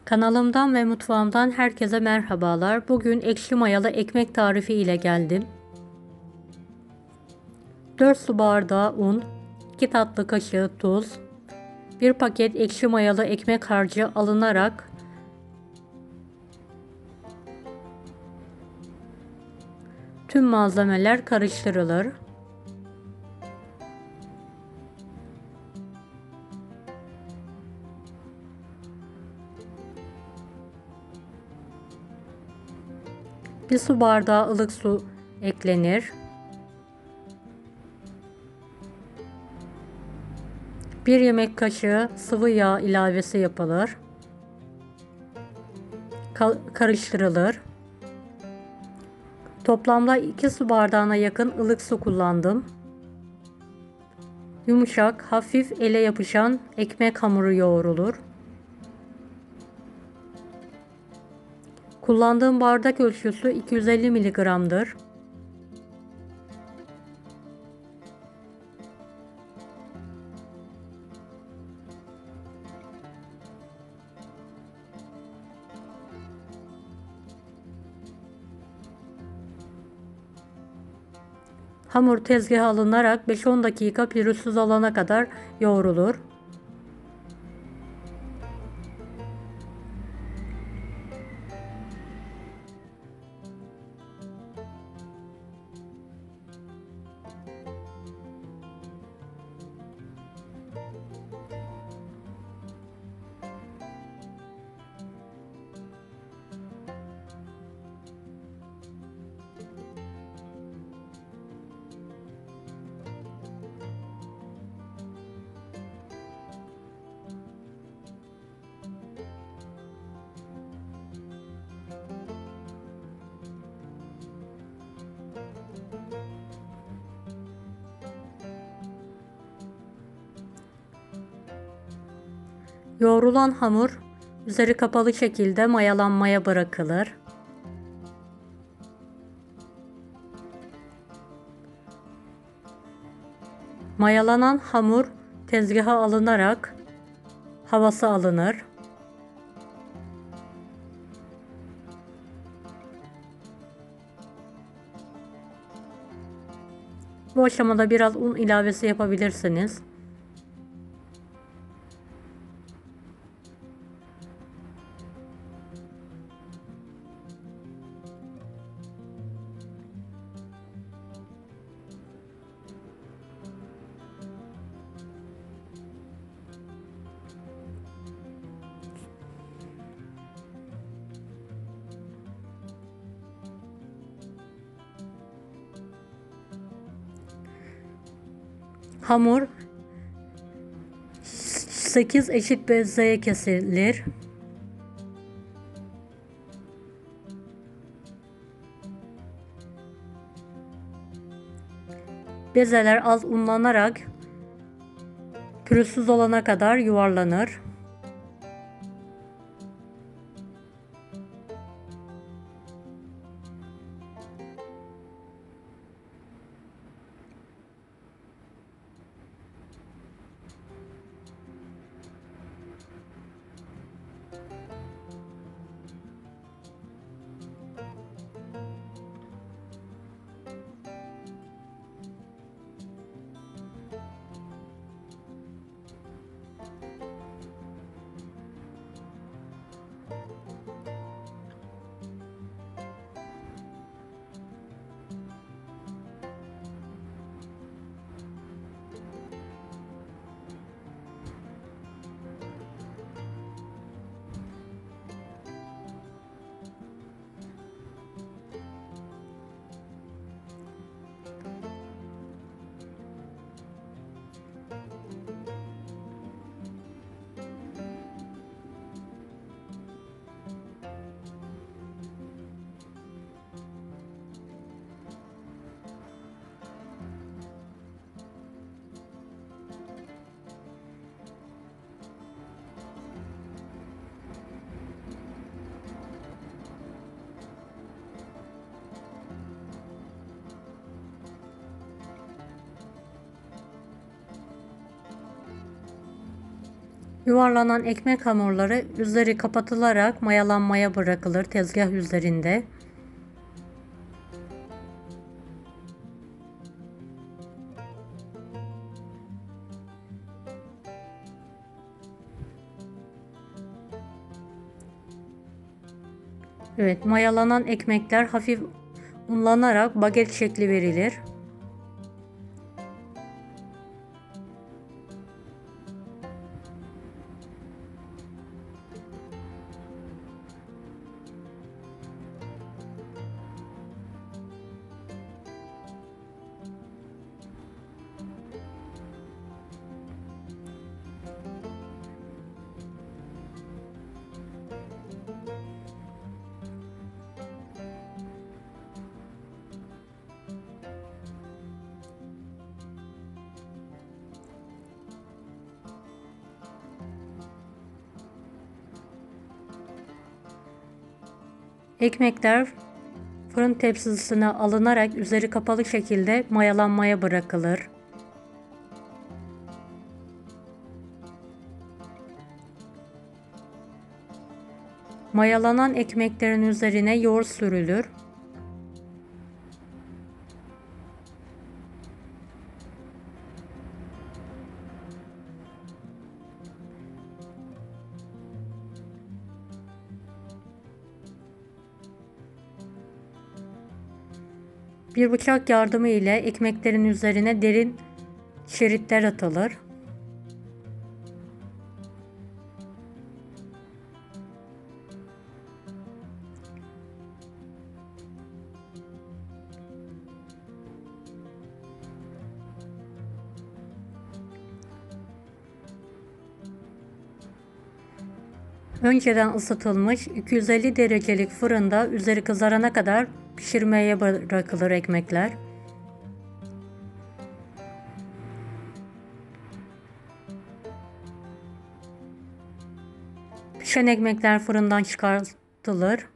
Kanalımdan ve mutfağımdan herkese merhabalar. Bugün ekşi mayalı ekmek tarifi ile geldim. 4 su bardağı un, 2 tatlı kaşığı tuz, 1 paket ekşi mayalı ekmek harcı alınarak tüm malzemeler karıştırılır. Bir su bardağı ılık su eklenir. 1 yemek kaşığı sıvı yağ ilavesi yapılır. Karıştırılır. Toplamda 2 su bardağına yakın ılık su kullandım. Yumuşak, hafif ele yapışan ekmek hamuru yoğrulur. Kullandığım bardak ölçüsü 250 mg'dır. Hamur tezgaha alınarak 5-10 dakika pürüzsüz olana kadar yoğrulur. Yoğrulan hamur üzeri kapalı şekilde mayalanmaya bırakılır. Mayalanan hamur tezgaha alınarak havası alınır. Bu aşamada biraz un ilavesi yapabilirsiniz. Hamur 8 eşit bezeye kesilir. Bezeler az unlanarak pürüzsüz olana kadar yuvarlanır. Yuvarlanan ekmek hamurları üzeri kapatılarak mayalanmaya bırakılır tezgah üzerinde. Evet, mayalanan ekmekler hafif unlanarak baget şekli verilir. Ekmekler fırın tepsisine alınarak üzeri kapalı şekilde mayalanmaya bırakılır. Mayalanan ekmeklerin üzerine yoğurt sürülür. Bir bıçak yardımı ile ekmeklerin üzerine derin şeritler atılır. Önceden ısıtılmış 250 derecelik fırında üzeri kızarana kadar pişirmeye bırakılır ekmekler. Pişen ekmekler fırından çıkartılır.